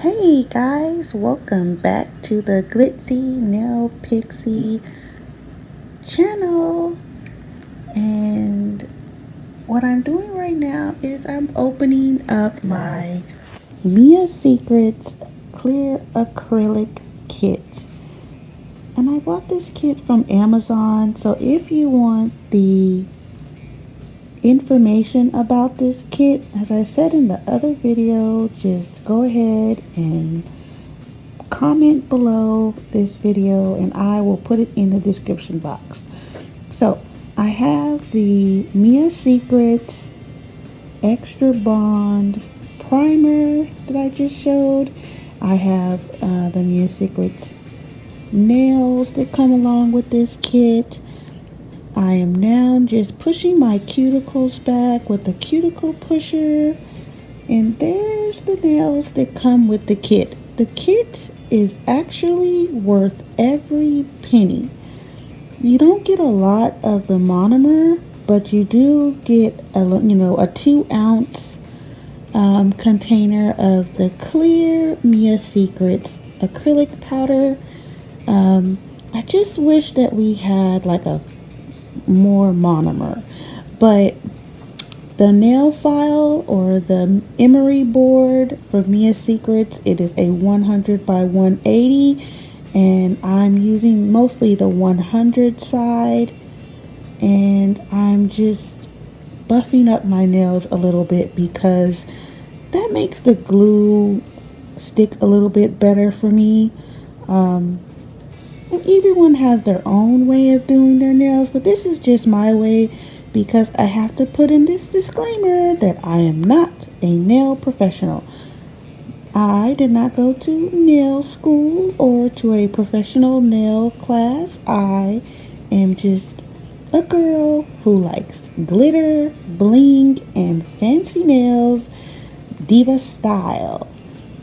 Hey guys, welcome back to the Glitzy Nail Pixie channel. And what I'm doing right now is I'm opening up my Mia Secrets clear acrylic kit. And I bought this kit from Amazon, so if you want the information about this kit, as I said in the other video, just go ahead and comment below this video and I will put it in the description box. So I have the Mia Secrets Extra Bond primer that I just showed. I have the Mia Secrets nails that come along with this kit. I am now just pushing my cuticles back with the cuticle pusher, and there's the nails that come with the kit. The kit is actually worth every penny. You don't get a lot of the monomer, but you do get a 2-ounce container of the clear Mia Secrets acrylic powder. I just wish that we had like a more monomer, but the nail file or the emery board for Mia Secrets, it is a 100 by 180, and I'm using mostly the 100 side, and I'm just buffing up my nails a little bit because that makes the glue stick a little bit better for me. And everyone has their own way of doing their nails, but this is just my way because I have to put in this disclaimer that I am not a nail professional. I did not go to nail school or to a professional nail class. I am just a girl who likes glitter, bling, and fancy nails, diva style.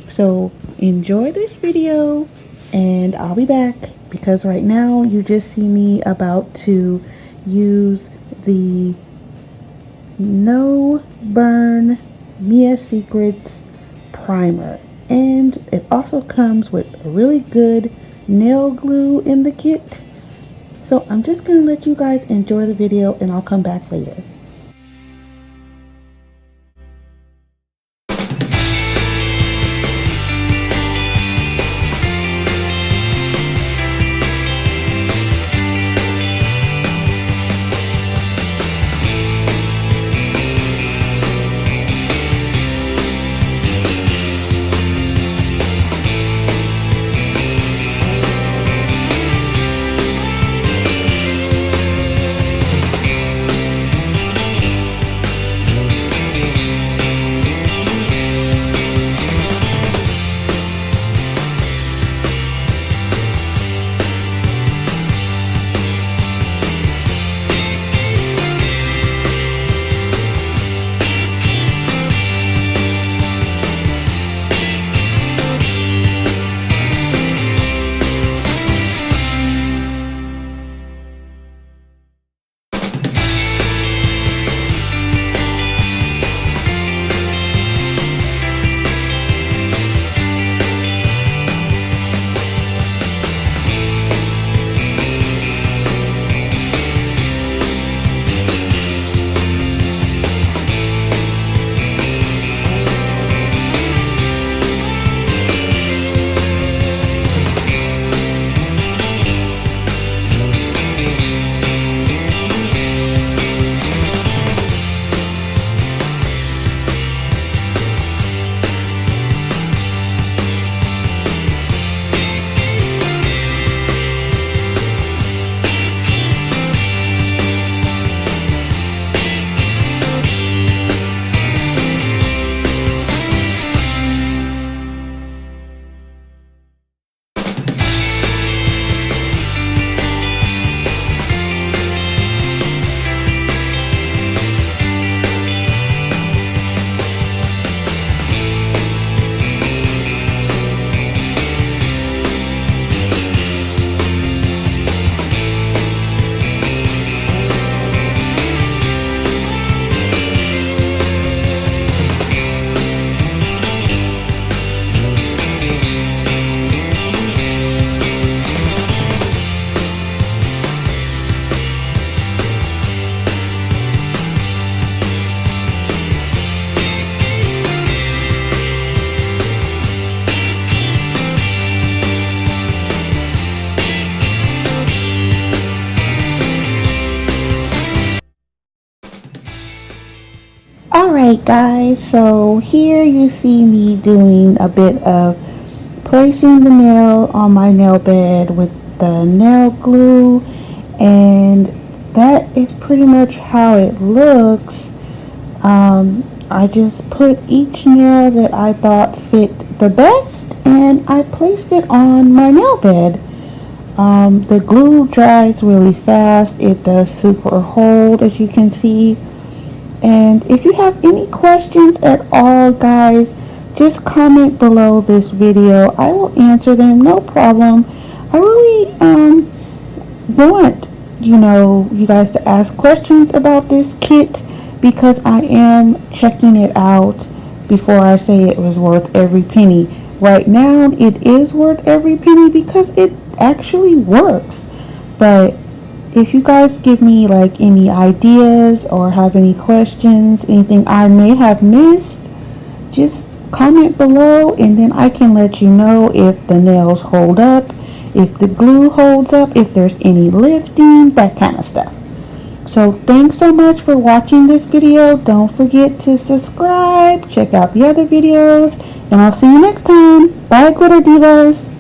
So enjoy this video and I'll be back, because right now you just see me about to use the No Burn Mia Secrets primer, and it also comes with a really good nail glue in the kit. So I'm just going to let you guys enjoy the video and I'll come back later. Alright guys, so here you see me doing a bit of placing the nail on my nail bed with the nail glue, and that is pretty much how it looks. I just put each nail that I thought fit the best and I placed it on my nail bed. The glue dries really fast. It does super hold, as you can see. And if you have any questions at all, guys, just comment below this video. I will answer them, no problem. I really want, you guys to ask questions about this kit because I am checking it out before I say it was worth every penny. Right now, it is worth every penny because it actually works. But if you guys give me like any ideas or have any questions, anything I may have missed, just comment below and then I can let you know if the nails hold up, if the glue holds up, if there's any lifting, that kind of stuff. So thanks so much for watching this video. Don't forget to subscribe, check out the other videos, and I'll see you next time. Bye, Glitter Divas.